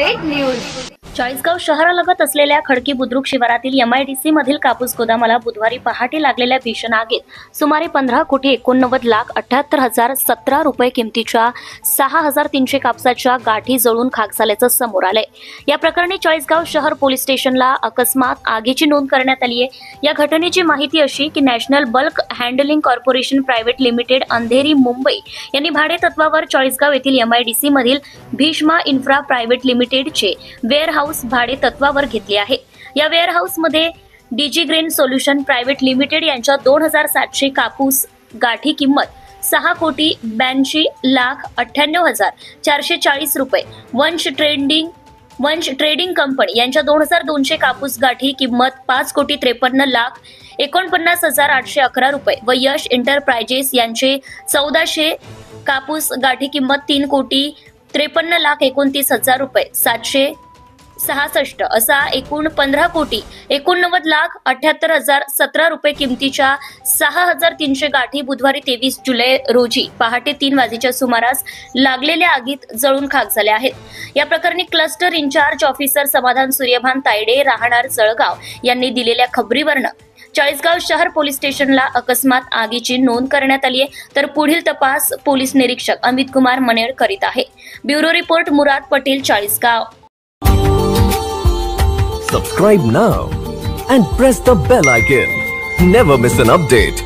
Fake news. Chalisgaon शहरालगत असलेल्या खडकी बुद्रुक शिवारातील MIDC मधील कापूस गोदामाला बुधवारी पहाटे लागलेल्या भीषण आगीत सुमारे 15,89,78,017 रुपये किमतीच्या 6,300 कापसाच्या गाठी जळून खाक झाल्याचं समोर आलंय। या प्रकरणी चाळीसगाव शहर पोलीस स्टेशनला अकस्मात आगीची नोंद करण्यात आली आहे। या घटनेची माहिती अशी की national bulk handling corporation private limited Andheri Mumbai यांनी भाडे तत्वावर चाळीसगाव येथील MIDC मधील भीष्मा इन्फ्रा प्रायव्हेट लिमिटेडचे वेअरहाऊस भाडे तत्वावर घेतले आहे। या वेअरहाऊस मध्ये DG grain solution private limited यांच्या 2,700 कापूस गाठी किंमत 6,98,98,440 रुपये, वंश ट्रेडिंग कंपनी यांच्या 2,200 कापूस गाठी किंमत 5,53,49,811 रुपये व यश एंटरप्राइजेस यांचे 1,400 कापूस गाठी किंमत 3,53,29,29,000 रुपये 766 असा एकूण 15,89,78,017 रुपये किमतीच्या 6,300 गाठी बुधवारी 23 जुलै रोजी पहाटे 3 वाजेच्या सुमारास लागलेल्या आगीत जळून खाक झाल्या आहेत। या प्रकरणी क्लस्टर इन्चार्ज ऑफिसर समाधान सूर्यभान तायडे राहणार जळगाव यांनी दिलेल्या खबरीवरनं चाळीसगाव शहर पोलीस स्टेशनला अकस्मात आगीची नोंद करण्यात आली आहे। तर पुढील तपास पोलीस निरीक्षक अमित कुमार मनेर करीत आहे। Bureau report Murad Patel, Chalisgaon. Subscribe now and press the bell icon. Never miss an update.